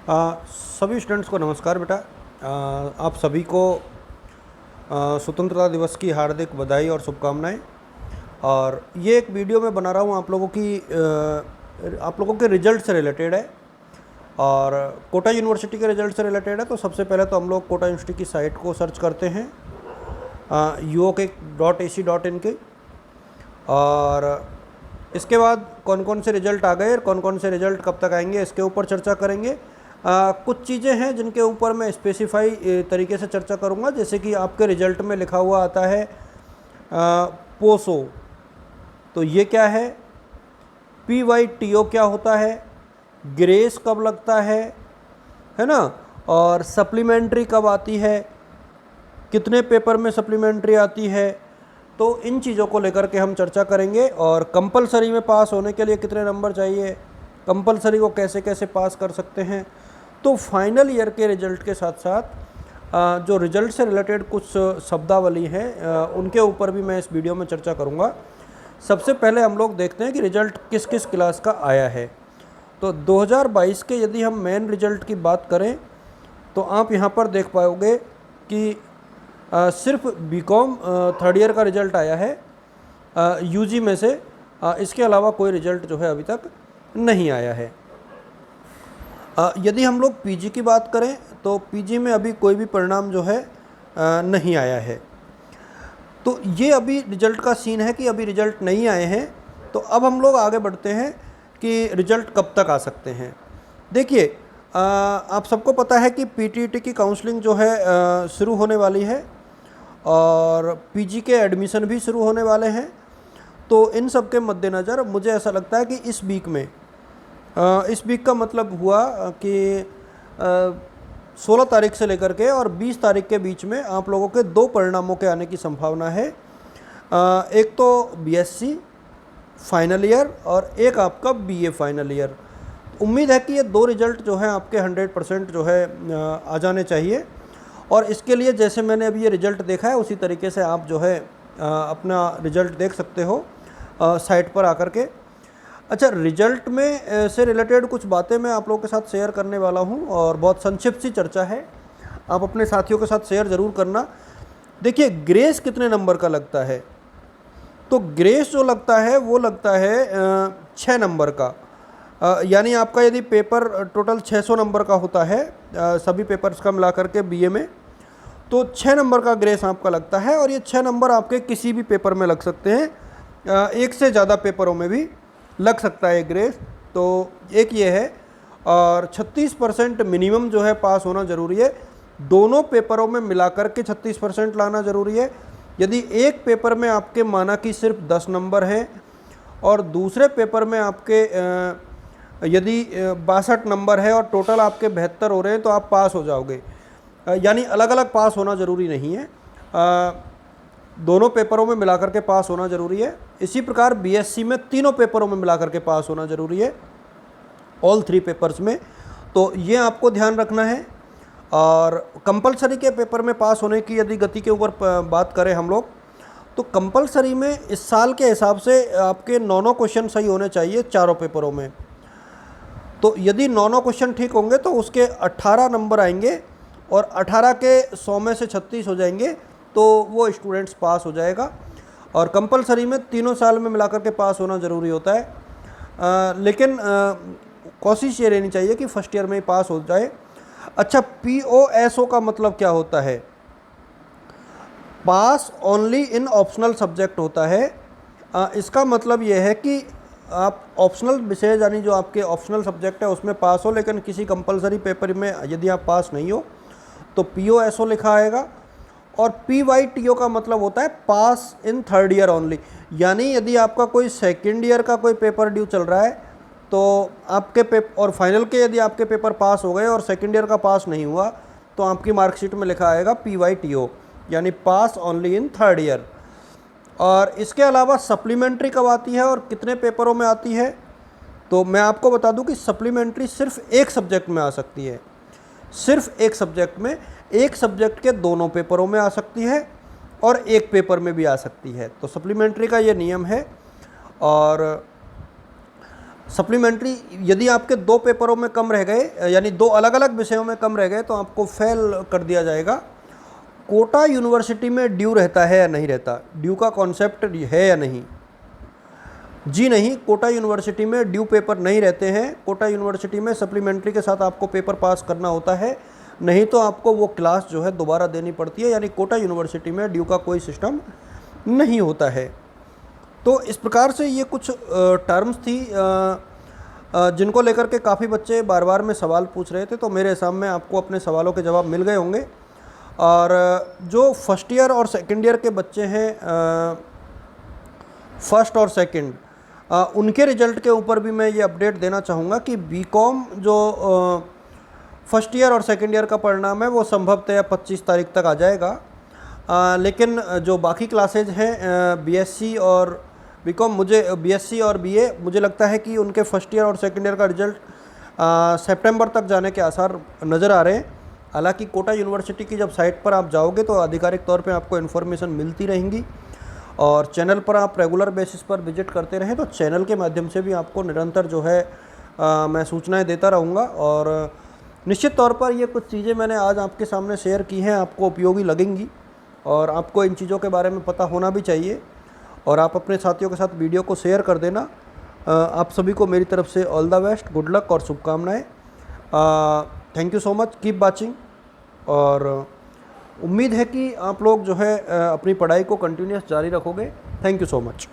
सभी स्टूडेंट्स को नमस्कार बेटा। आप सभी को स्वतंत्रता दिवस की हार्दिक बधाई और शुभकामनाएं। और ये एक वीडियो मैं बना रहा हूँ आप लोगों के रिजल्ट से रिलेटेड है और कोटा यूनिवर्सिटी के रिजल्ट से रिलेटेड है। तो सबसे पहले तो हम लोग कोटा यूनिवर्सिटी की साइट को सर्च करते हैं uok.ac.in के, और इसके बाद कौन कौन से रिज़ल्ट आ गए और कौन कौन से रिज़ल्ट कब तक आएंगे इसके ऊपर चर्चा करेंगे। कुछ चीज़ें हैं जिनके ऊपर मैं स्पेसिफाई तरीके से चर्चा करूंगा, जैसे कि आपके रिज़ल्ट में लिखा हुआ आता है पोसो, तो ये क्या है, PYTO क्या होता है, ग्रेस कब लगता है ना, और सप्लीमेंट्री कब आती है, कितने पेपर में सप्लीमेंट्री आती है। तो इन चीज़ों को लेकर के हम चर्चा करेंगे। और कंपलसरी में पास होने के लिए कितने नंबर चाहिए, कंपलसरी को कैसे कैसे पास कर सकते हैं। तो फाइनल ईयर के रिज़ल्ट के साथ साथ जो रिज़ल्ट से रिलेटेड कुछ शब्दावली हैं उनके ऊपर भी मैं इस वीडियो में चर्चा करूंगा। सबसे पहले हम लोग देखते हैं कि रिज़ल्ट किस किस क्लास का आया है। तो 2022 के यदि हम मेन रिज़ल्ट की बात करें तो आप यहाँ पर देख पाओगे कि सिर्फ बीकॉम थर्ड ईयर का रिज़ल्ट आया है यूजी में से। इसके अलावा कोई रिज़ल्ट जो है अभी तक नहीं आया है। यदि हम लोग पीजी की बात करें तो पीजी में अभी कोई भी परिणाम जो है नहीं आया है। तो ये अभी रिज़ल्ट का सीन है कि अभी रिज़ल्ट नहीं आए हैं। तो अब हम लोग आगे बढ़ते हैं कि रिज़ल्ट कब तक आ सकते हैं। देखिए, आप सबको पता है कि पीटीईटी की काउंसलिंग जो है शुरू होने वाली है और पीजी के एडमिशन भी शुरू होने वाले हैं। तो इन सब के मद्देनज़र मुझे ऐसा लगता है कि इस वीक का मतलब हुआ कि 16 तारीख से लेकर के और 20 तारीख के बीच में आप लोगों के दो परिणामों के आने की संभावना है। एक तो बीएससी फाइनल ईयर और एक आपका बीए फाइनल ईयर। उम्मीद है कि ये दो रिज़ल्ट जो हैं आपके 100% जो है आ जाने चाहिए। और इसके लिए जैसे मैंने अभी ये रिज़ल्ट देखा है उसी तरीके से आप जो है अपना रिज़ल्ट देख सकते हो साइट पर आकर के। अच्छा, रिज़ल्ट में से रिलेटेड कुछ बातें मैं आप लोगों के साथ शेयर करने वाला हूं और बहुत संक्षिप्त सी चर्चा है, आप अपने साथियों के साथ शेयर ज़रूर करना। देखिए, ग्रेस कितने नंबर का लगता है, तो ग्रेस जो लगता है वो लगता है 6 नंबर का। यानी आपका यदि पेपर टोटल 600 नंबर का होता है सभी पेपर्स का मिला करके बीए में, तो 6 नंबर का ग्रेस आपका लगता है। और ये 6 नंबर आपके किसी भी पेपर में लग सकते हैं, एक से ज़्यादा पेपरों में भी लग सकता है ग्रेस। तो एक ये है, और 36% मिनिमम जो है पास होना ज़रूरी है। दोनों पेपरों में मिलाकर के 36% लाना ज़रूरी है। यदि एक पेपर में आपके माना कि सिर्फ 10 नंबर हैं और दूसरे पेपर में आपके यदि 62 नंबर है और टोटल आपके 72 हो रहे हैं तो आप पास हो जाओगे। यानी अलग अलग पास होना ज़रूरी नहीं है, दोनों पेपरों में मिलाकर के पास होना ज़रूरी है। इसी प्रकार बीएससी में तीनों पेपरों में मिलाकर के पास होना ज़रूरी है, ऑल 3 पेपर्स में। तो ये आपको ध्यान रखना है। और कंपलसरी के पेपर में पास होने की यदि गति के ऊपर बात करें हम लोग, तो कंपलसरी में इस साल के हिसाब से आपके 9 क्वेश्चन सही होने चाहिए चारों पेपरों में। तो यदि 9 क्वेश्चन ठीक होंगे तो उसके 18 नंबर आएंगे और 18 के 100 में से 36 हो जाएंगे, तो वो स्टूडेंट्स पास हो जाएगा। और कंपलसरी में तीनों साल में मिलाकर के पास होना ज़रूरी होता है, लेकिन कोशिश ये रहनी चाहिए कि फर्स्ट ईयर में ही पास हो जाए। अच्छा, POSO का मतलब क्या होता है, पास ओनली इन ऑप्शनल सब्जेक्ट होता है। इसका मतलब ये है कि आप ऑप्शनल विषय यानी जो आपके ऑप्शनल सब्जेक्ट है उसमें पास हो, लेकिन किसी कंपलसरी पेपर में यदि आप पास नहीं हो तो POSO लिखा आएगा। और PYTO का मतलब होता है पास इन थर्ड ईयर ओनली। यानी यदि आपका कोई सेकेंड ईयर का कोई पेपर ड्यू चल रहा है तो आपके पेपर और फाइनल के यदि आपके पेपर पास हो गए और सेकेंड ईयर का पास नहीं हुआ तो आपकी मार्कशीट में लिखा आएगा PYTO, यानी पास ओनली इन थर्ड ईयर। और इसके अलावा सप्लीमेंट्री कब आती है और कितने पेपरों में आती है, तो मैं आपको बता दूं कि सप्लीमेंट्री सिर्फ एक सब्जेक्ट में आ सकती है, सिर्फ एक सब्जेक्ट में, एक सब्जेक्ट के दोनों पेपरों में आ सकती है और एक पेपर में भी आ सकती है। तो सप्लीमेंट्री का ये नियम है। और सप्लीमेंट्री यदि आपके 2 पेपरों में कम रह गए, यानी 2 अलग अलग विषयों में कम रह गए, तो आपको फेल कर दिया जाएगा। कोटा यूनिवर्सिटी में ड्यू रहता है या नहीं रहता? ड्यू का कॉन्सेप्ट है या नहीं? जी नहीं, कोटा यूनिवर्सिटी में ड्यू पेपर नहीं रहते हैं। कोटा यूनिवर्सिटी में सप्लीमेंट्री के साथ आपको पेपर पास करना होता है, नहीं तो आपको वो क्लास जो है दोबारा देनी पड़ती है। यानी कोटा यूनिवर्सिटी में ड्यू का कोई सिस्टम नहीं होता है। तो इस प्रकार से ये कुछ टर्म्स थी जिनको लेकर के काफ़ी बच्चे बार बार में सवाल पूछ रहे थे। तो मेरे हिसाब में आपको अपने सवालों के जवाब मिल गए होंगे। और जो फर्स्ट ईयर और सेकेंड ईयर के बच्चे हैं, फर्स्ट और सेकंड, उनके रिजल्ट के ऊपर भी मैं ये अपडेट देना चाहूँगा कि बीकॉम जो फर्स्ट ईयर और सेकेंड ईयर का परिणाम है वो संभवतः 25 तारीख तक आ जाएगा। लेकिन जो बाकी क्लासेज हैं बीएससी और बीकॉम, मुझे बीएससी और बीए, मुझे लगता है कि उनके फर्स्ट ईयर और सेकेंड ईयर का रिजल्ट सितंबर तक जाने के आसार नज़र आ रहे हैं। हालांकि कोटा यूनिवर्सिटी की जब साइट पर आप जाओगे तो आधिकारिक तौर पे आपको इन्फॉर्मेशन मिलती रहेंगी, और चैनल पर आप रेगुलर बेसिस पर विजिट करते रहें तो चैनल के माध्यम से भी आपको निरंतर जो है मैं सूचनाएं देता रहूँगा। और निश्चित तौर पर ये कुछ चीज़ें मैंने आज आपके सामने शेयर की हैं, आपको उपयोगी लगेंगी और आपको इन चीज़ों के बारे में पता होना भी चाहिए। और आप अपने साथियों के साथ वीडियो को शेयर कर देना। आप सभी को मेरी तरफ से all the best, good luck और शुभकामनाएँ। Thank you so much, keep watching. और उम्मीद है कि आप लोग जो है अपनी पढ़ाई को कंटिन्यूस जारी रखोगे। Thank you so much.